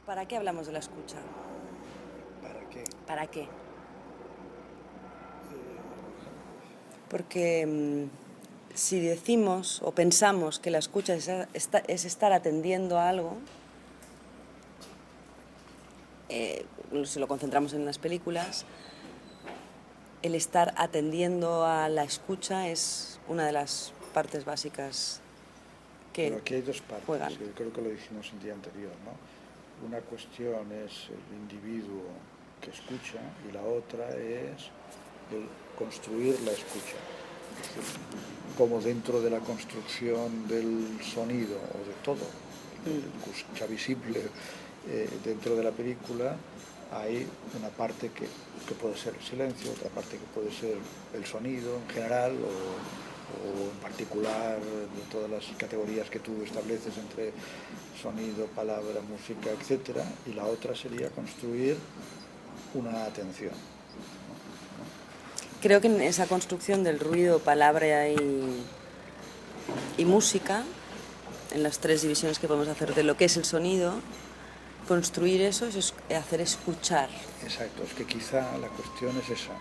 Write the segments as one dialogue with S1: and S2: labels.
S1: ¿Para qué hablamos de la escucha?
S2: ¿Para qué?
S1: ¿Para qué? Porque si decimos o pensamos que la escucha es estar atendiendo a algo, si lo concentramos en las películas, el estar atendiendo a la escucha es una de las partes básicas que
S2: Pero aquí hay dos partes,
S1: juegan.
S2: yo creo que lo dijimos el día anterior, ¿no? Una cuestión es el individuo que escucha y la otra es el construir la escucha. Es decir, como dentro de la construcción del sonido o de todo, la escucha visible dentro de la película, hay una parte que puede ser el silencio, otra parte que puede ser el sonido en general o en particular de todas las categorías que tú estableces entre sonido, palabra, música, etcétera, y la otra sería construir una atención.
S1: Creo que en esa construcción del ruido, palabra y música, en las tres divisiones que podemos hacer de lo que es el sonido, construir eso es hacer escuchar.
S2: Exacto, es que quizá la cuestión es esa.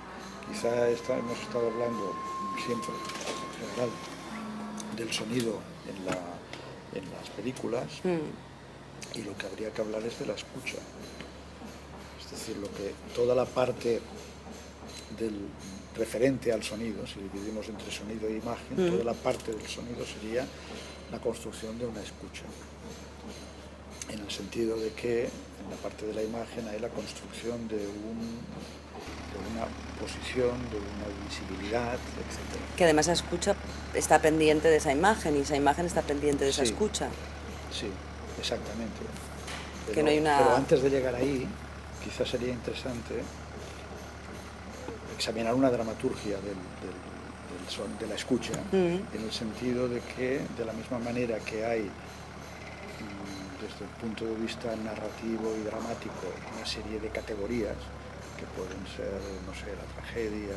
S2: Quizá hemos estado hablando siempre, en general, del sonido en las películas y lo que habría que hablar es de la escucha. Es decir, toda la parte del referente al sonido, si dividimos entre sonido e imagen, toda la parte del sonido sería la construcción de una escucha. En el sentido de que en la parte de la imagen hay la construcción de una posición, de una visibilidad, etc.
S1: Que además la escucha está pendiente de esa imagen y esa imagen está pendiente de esa escucha.
S2: Sí, exactamente.
S1: Que no hay una...
S2: Pero antes de llegar ahí, quizás sería interesante examinar una dramaturgia de la escucha, en el sentido de que, de la misma manera que hay, desde el punto de vista narrativo y dramático, una serie de categorías que pueden ser, no sé, la tragedia,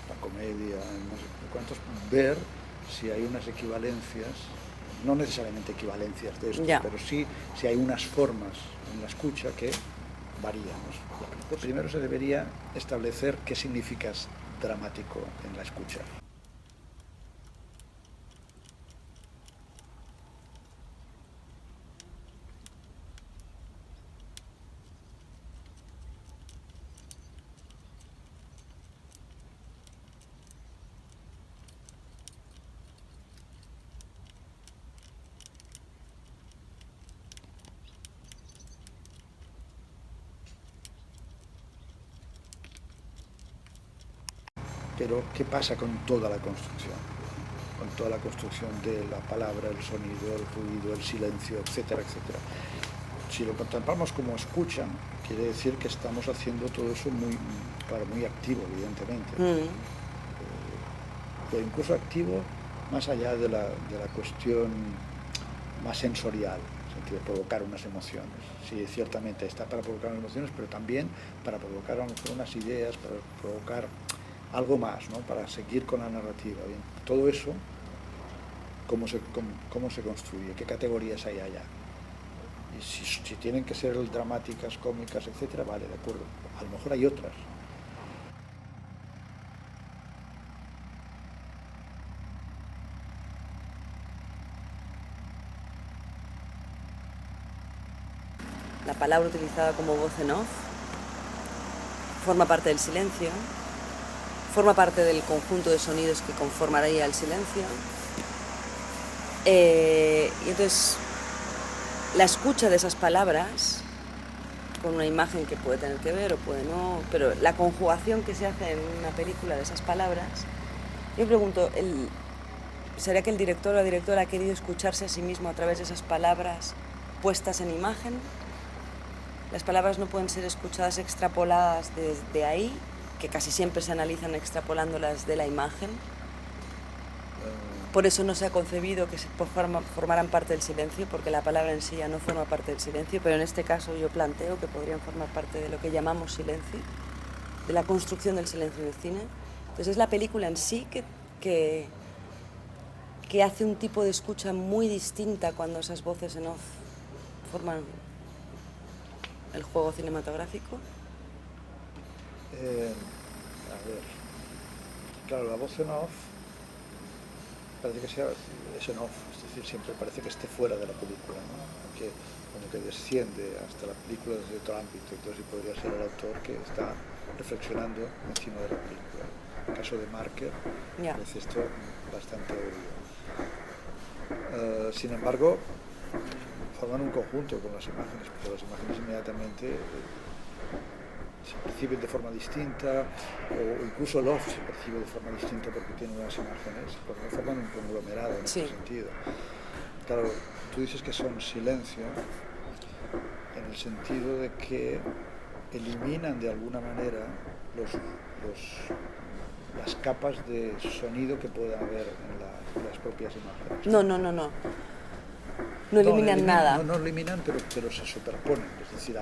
S2: la comedia, no sé cuántos, ver si hay unas equivalencias, no necesariamente equivalencias de esto, pero sí si hay unas formas en la escucha que varían. Primero se debería establecer qué significa dramático en la escucha. Pero, ¿qué pasa con toda la construcción? Con toda la construcción de la palabra, el sonido, el ruido, el silencio, etcétera, etcétera. Si lo contemplamos como escucha, quiere decir que estamos haciendo todo eso muy activo, evidentemente. Pero incluso activo más allá de la cuestión más sensorial, en el sentido de provocar unas emociones. Sí, ciertamente está para provocar unas emociones, pero también para provocar a lo mejor unas ideas, para provocar algo más, ¿no? Para seguir con la narrativa. Bien, todo eso, ¿cómo se construye? ¿Qué categorías hay allá? Y si tienen que ser dramáticas, cómicas, etcétera, vale, de acuerdo. A lo mejor hay otras.
S1: La palabra utilizada como voz en off forma parte del silencio, forma parte del conjunto de sonidos que conformaría el silencio. Y entonces, la escucha de esas palabras, con una imagen que puede tener que ver o puede no, pero la conjugación que se hace en una película de esas palabras, yo me pregunto, ¿será que el director o la directora ha querido escucharse a sí mismo a través de esas palabras puestas en imagen? Las palabras no pueden ser escuchadas extrapoladas desde ahí, que casi siempre se analizan extrapolándolas de la imagen. Por eso no se ha concebido que formaran parte del silencio, porque la palabra en sí ya no forma parte del silencio, pero en este caso yo planteo que podrían formar parte de lo que llamamos silencio, de la construcción del silencio en el cine. Entonces es la película en sí que hace un tipo de escucha muy distinta cuando esas voces en off forman el juego cinematográfico?
S2: A ver, claro, la voz en off parece que sea es en off, es decir, siempre parece que esté fuera de la película, ¿no? Aunque como que desciende hasta la película desde otro ámbito, entonces sí podría ser el autor que está reflexionando encima de la película. En el caso de Marker, parece esto bastante obvio. Sin embargo, forman un conjunto con las imágenes, porque las imágenes inmediatamente se perciben de forma distinta, o incluso el off se percibe de forma distinta porque tiene unas imágenes, porque forman un conglomerado en ese sentido. Claro, tú dices que son silencio, en el sentido de que eliminan de alguna manera las capas de sonido que pueda haber en las propias imágenes.
S1: No eliminan nada.
S2: No eliminan, pero se superponen, es decir,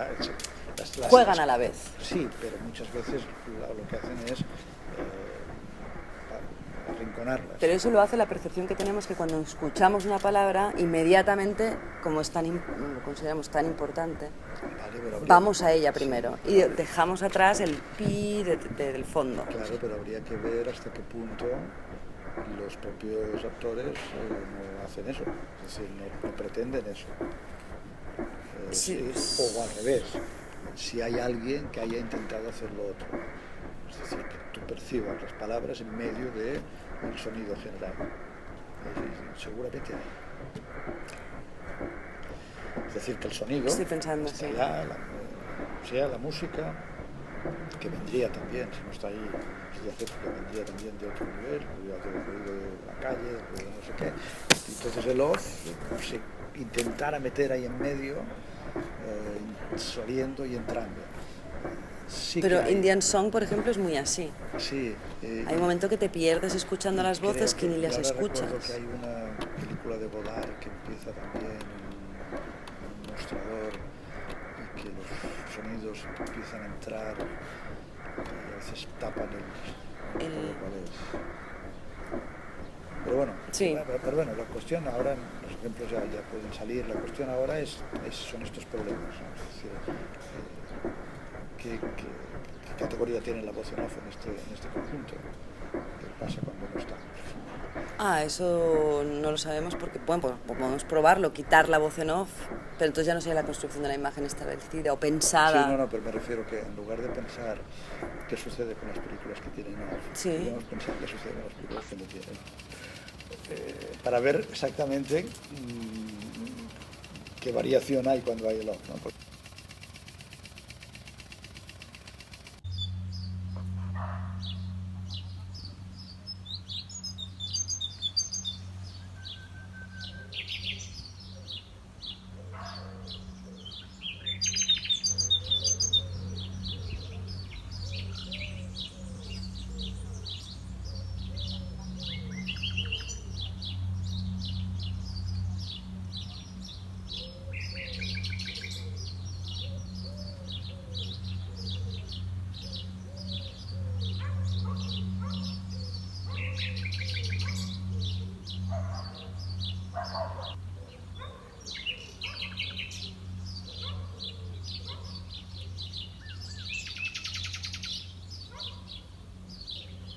S1: juegan a la vez.
S2: Sí, pero muchas veces lo que hacen es arrinconarlas.
S1: Pero eso lo hace la percepción que tenemos, que cuando escuchamos una palabra, inmediatamente, como es lo consideramos tan importante, vamos a ella primero y dejamos atrás el pi del fondo.
S2: Claro, pero habría que ver hasta qué punto los propios actores no hacen eso, es decir, no pretenden eso. O al revés, si hay alguien que haya intentado hacer lo otro, es decir, que tú percibas las palabras en medio del sonido general. Seguramente hay. Es decir, que el sonido
S1: estoy pensando,
S2: sea la música, que vendría también, si no está ahí, que vendría también de otro nivel, del ruido de la calle, del ruido de no sé qué. Entonces el off se intentara meter ahí en medio, saliendo y entrando. Sí,
S1: pero Indian Song, por ejemplo, es muy así.
S2: Sí.
S1: Hay un momento que te pierdes escuchando las voces que ni las escuchas.
S2: Recuerdo que hay una película de Godard que empieza también en un mostrador y que los sonidos empiezan a entrar y a veces tapan el cual es. Pero bueno, pero bueno, la cuestión ahora, los ejemplos ya pueden salir, la cuestión ahora son estos problemas, ¿no? Es decir, ¿qué categoría tiene la voz en off en este conjunto? ¿Qué pasa cuando no está?
S1: Eso no lo sabemos porque podemos probarlo, quitar la voz en off, pero entonces ya no sería la construcción de la imagen establecida o pensada.
S2: Sí, pero me refiero que en lugar de pensar qué sucede con las películas que tienen off, podemos pensar qué sucede con las películas que no tienen. Para ver exactamente qué variación hay cuando hay el off, ¿no?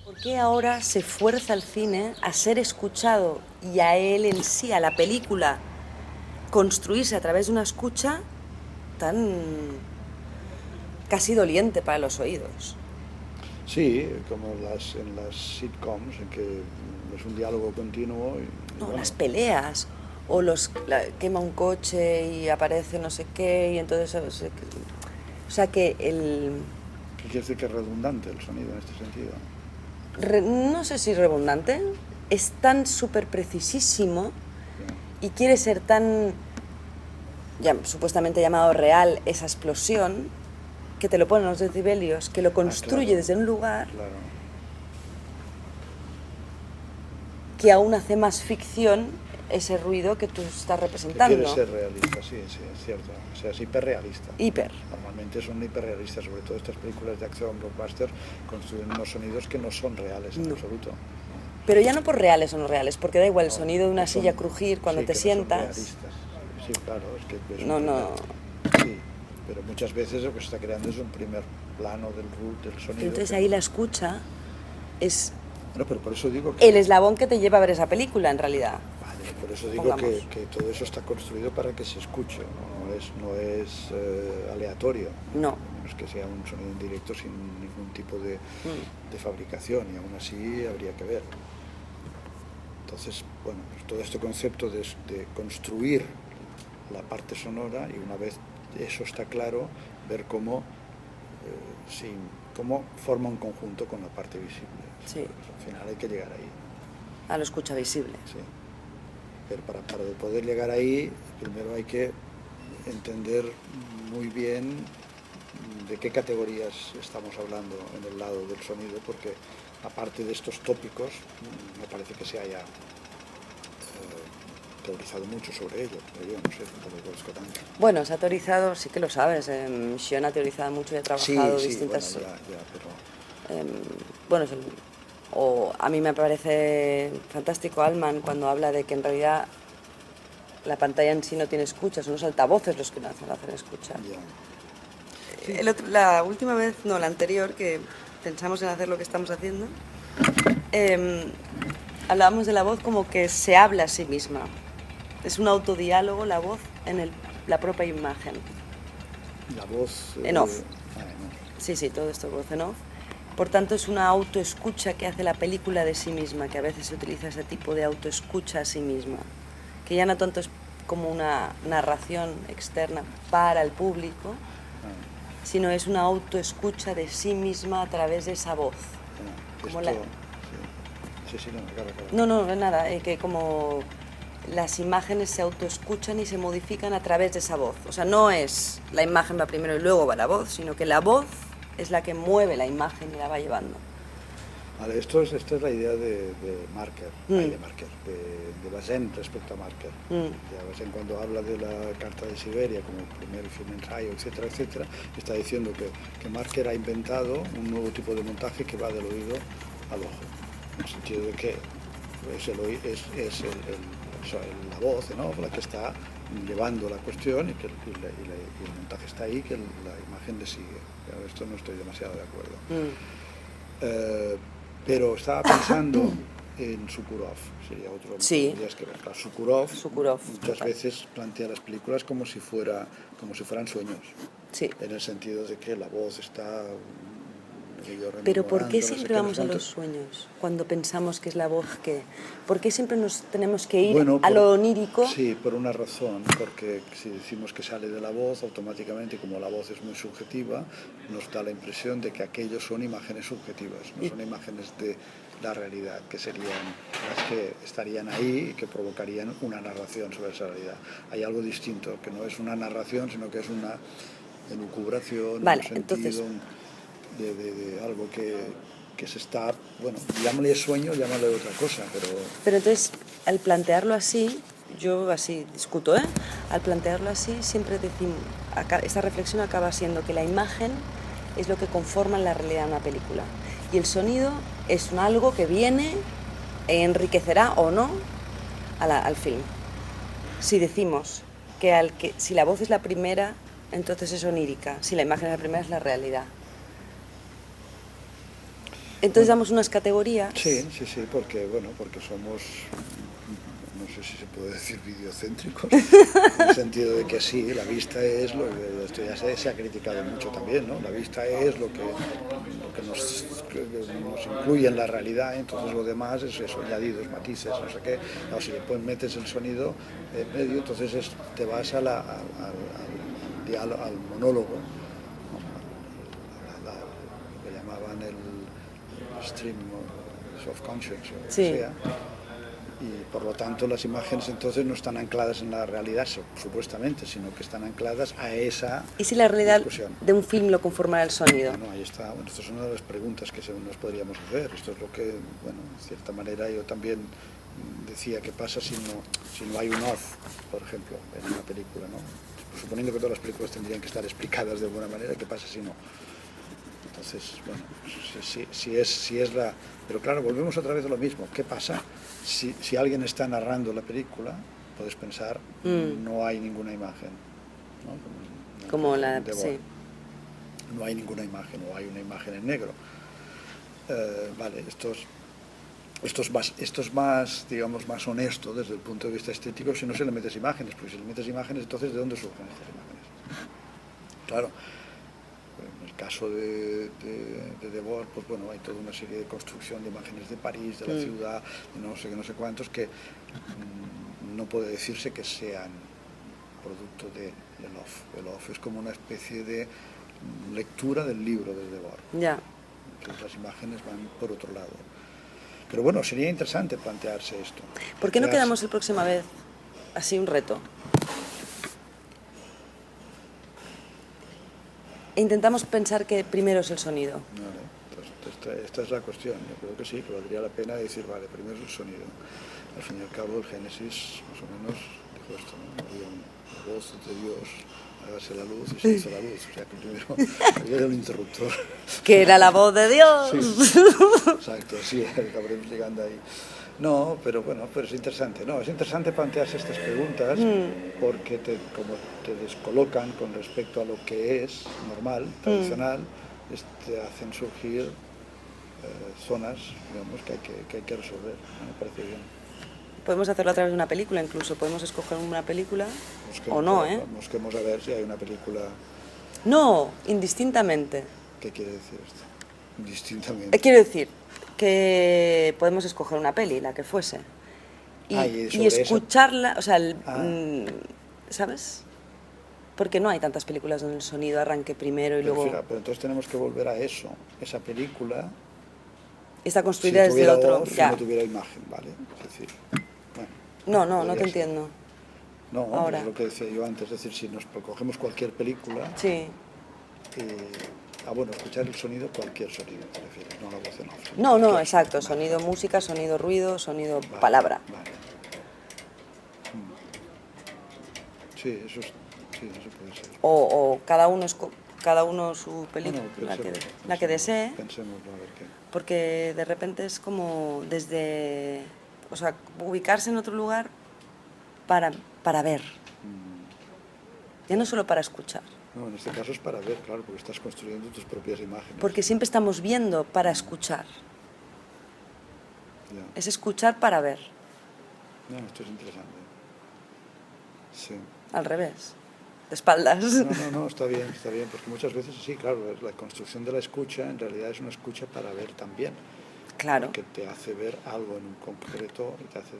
S1: ¿Por qué ahora se fuerza el cine a ser escuchado y a él en sí, a la película, construirse a través de una escucha tan casi doliente para los oídos?
S2: Sí, como en las sitcoms, en que es un diálogo continuo.
S1: Las peleas, o quema un coche y aparece no sé qué, y entonces... O sea que
S2: ¿Qué quiere decir que es redundante el sonido en este sentido?
S1: No sé si redundante, es tan súper precisísimo y quiere ser tan, supuestamente llamado real, esa explosión, que te lo ponen los decibelios, que lo construye desde un lugar que aún hace más ficción ese ruido que tú estás representando.
S2: Quiere ser realista, sí, es cierto. O sea, es hiperrealista. Normalmente son hiperrealistas, sobre todo estas películas de acción blockbuster construyen unos sonidos que no son reales en absoluto.
S1: Pero ya no por reales o no reales, porque da igual el sonido de una silla crujir cuando te sientas.
S2: Sí, claro, es que...
S1: No.
S2: Sí. pero muchas veces lo que se está creando es un primer plano del sonido.
S1: Entonces ahí la escucha es
S2: Bueno, pero por eso digo que...
S1: el eslabón que te lleva a ver esa película, en realidad.
S2: Vale, por eso digo que todo eso está construido para que se escuche, no es aleatorio.
S1: No.
S2: A menos que sea un sonido en directo sin ningún tipo de fabricación, y aún así habría que ver. Entonces, bueno, pues todo este concepto de construir la parte sonora, y una vez eso está claro, ver cómo forma un conjunto con la parte visible.
S1: Sí.
S2: Pues al final hay que llegar ahí.
S1: A la escucha visible.
S2: Sí. Pero para poder llegar ahí, primero hay que entender muy bien de qué categorías estamos hablando en el lado del sonido, porque aparte de estos tópicos, me parece que se haya teorizado mucho sobre ello, pero yo no sé, tampoco conozco tanto.
S1: Bueno, se ha teorizado, sí que lo sabes, Sion ha teorizado mucho y ha trabajado distintas...
S2: Bueno, ya, pero...
S1: bueno, o a mí me parece fantástico Altman cuando habla de que en realidad la pantalla en sí no tiene escucha, son los altavoces los que nos hacen escuchar. La última vez, no, la anterior, que pensamos en hacer lo que estamos haciendo, hablábamos de la voz como que se habla a sí misma. Es un autodiálogo la voz en la propia imagen.
S2: La voz...
S1: En off.
S2: En off.
S1: Sí, todo esto es voz en off. Por tanto, es una autoescucha que hace la película de sí misma, que a veces se utiliza ese tipo de autoescucha a sí misma, que ya no tanto es como una narración externa para el público, sino es una autoescucha de sí misma a través de esa voz.
S2: Como
S1: No, nada, que como las imágenes se autoescuchan y se modifican a través de esa voz. O sea, no es la imagen va primero y luego va la voz, sino que la voz es la que mueve la imagen y la va llevando.
S2: Vale, esta es la idea de Marker, de Bazin respecto a Marker. Ya Bazin, cuando habla de la Carta de Siberia como el primer film ensayo, etcétera, etcétera, está diciendo que Marker ha inventado un nuevo tipo de montaje que va del oído al ojo, en el sentido de que es la voz, ¿no?, la que está llevando la cuestión, y que el montaje está ahí, que la imagen le sigue. Esto no estoy demasiado de acuerdo. Pero estaba pensando en Sokurov, sería otro
S1: sí.
S2: Que ver. Claro, Sokurov muchas
S1: total.
S2: veces plantea las películas como si fueran sueños,
S1: sí.
S2: En el sentido de que la voz está...
S1: Pero ¿por qué siempre vamos a los sueños cuando pensamos que es la voz que...? ¿Por qué siempre nos tenemos que ir a lo onírico?
S2: Sí, por una razón, porque si decimos que sale de la voz, automáticamente, como la voz es muy subjetiva, nos da la impresión de que aquellos son imágenes subjetivas, no son imágenes de la realidad, que serían las que estarían ahí y que provocarían una narración sobre esa realidad. Hay algo distinto, que no es una narración, sino que es una elucubración,
S1: vale,
S2: un sentido...
S1: Entonces...
S2: De algo que se está, bueno, llámale sueño, llámale otra cosa,
S1: pero entonces, al plantearlo así, yo así discuto, al plantearlo así, siempre decimos, esta reflexión acaba siendo que la imagen es lo que conforma la realidad de una película, y el sonido es algo que viene e enriquecerá o no al film. Si decimos que si la voz es la primera, entonces es onírica, si la imagen es la primera, es la realidad. Entonces damos unas categorías.
S2: Sí, porque somos, no sé si se puede decir videocéntricos, en el sentido de que sí, la vista es lo que, esto ya se ha criticado mucho también, ¿no? La vista es lo que nos incluye en la realidad, entonces lo demás es eso, añadidos, matices, no sé qué. No, si después metes el sonido en medio, entonces te vas al diálogo, al monólogo, ¿no? Lo que llamaban el stream of conscience, o sea, y por lo tanto las imágenes entonces no están ancladas en la realidad supuestamente, sino que están ancladas a esa
S1: ¿Y si la realidad
S2: discusión
S1: de un film lo conformara el sonido?
S2: Bueno, ahí está, esto es una de las preguntas que nos podríamos hacer, esto es lo que, bueno, en cierta manera yo también decía, ¿qué pasa si no hay un off, por ejemplo, en una película, ¿no? Suponiendo que todas las películas tendrían que estar explicadas de alguna manera, ¿qué pasa si no? Entonces, bueno, si es la... Pero claro, volvemos otra vez a lo mismo. ¿Qué pasa si alguien está narrando la película? Puedes pensar, no hay ninguna imagen, ¿no?
S1: Como la...
S2: de
S1: sí.
S2: Borg. No hay ninguna imagen, o hay una imagen en negro. Vale, esto es más, digamos, más honesto desde el punto de vista estético si no se le metes imágenes, porque si le metes imágenes, entonces ¿de dónde surgen estas imágenes? Claro, en el caso de Debord, pues bueno, hay toda una serie de construcción de imágenes de París, de la ciudad, de no sé qué, no sé cuántos, que no puede decirse que sean producto de Off. El Off es como una especie de lectura del libro de Debord.
S1: Ya.
S2: Entonces las imágenes van por otro lado. Pero bueno, sería interesante plantearse esto.
S1: ¿Por qué no quedamos la próxima vez así un reto? E intentamos pensar que primero es el sonido.
S2: Vale, pues esta es la cuestión. Yo creo que sí, que valdría la pena decir, vale, primero es el sonido. Al fin y al cabo, el Génesis más o menos dijo esto, ¿no? Había una voz de Dios, hágase la luz y se hizo la luz. O sea, que primero había un interruptor.
S1: Que era la voz de Dios.
S2: Sí, exacto, sí, acabaremos llegando ahí. No, pero bueno, pues es interesante. No, es interesante plantearse estas preguntas porque como te descolocan con respecto a lo que es normal, tradicional, te hacen surgir zonas, digamos, que hay que resolver. Me parece bien.
S1: Podemos hacerlo a través de una película, incluso podemos escoger una película o no, ¿eh?
S2: Busquemos a ver si hay una película.
S1: No, indistintamente.
S2: ¿Qué quiere decir esto? Indistintamente.
S1: Quiero decir que podemos escoger una peli, la que fuese, y escucharla, o sea, ¿sabes? Porque no hay tantas películas donde el sonido arranque primero y
S2: pero
S1: luego...
S2: Fija, pero entonces tenemos que volver a eso. Esa película
S1: está construida desde el otro...
S2: Si no tuviera imagen, ¿vale? Es decir,
S1: bueno, no te entiendo.
S2: No,
S1: ahora.
S2: Es lo que decía yo antes, es decir, si nos cogemos cualquier película...
S1: Sí.
S2: Bueno, escuchar el sonido, cualquier sonido, te refieres, no la voz en off.
S1: No, exacto, sonido música, sonido ruido, sonido palabra.
S2: Vale. Sí, eso puede ser.
S1: O cada uno su película, la que desee.
S2: Pensémoslo, a ver qué.
S1: Porque de repente es como desde... O sea, ubicarse en otro lugar para ver. Ya no solo para escuchar.
S2: No, en este caso es para ver, claro, porque estás construyendo tus propias imágenes.
S1: Porque siempre estamos viendo para escuchar.
S2: Ya.
S1: Es escuchar para ver.
S2: No, esto es interesante. Sí.
S1: Al revés, de espaldas.
S2: No, está bien, porque muchas veces sí, claro, la construcción de la escucha en realidad es una escucha para ver también.
S1: Claro.
S2: Que te hace ver algo en un concreto y te hace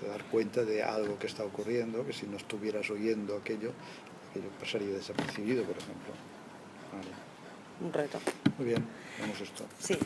S2: dar cuenta de algo que está ocurriendo, que si no estuvieras oyendo aquello pasaría desapercibido, por ejemplo. Vale.
S1: Un reto.
S2: Muy bien, vamos esto.
S1: Sí.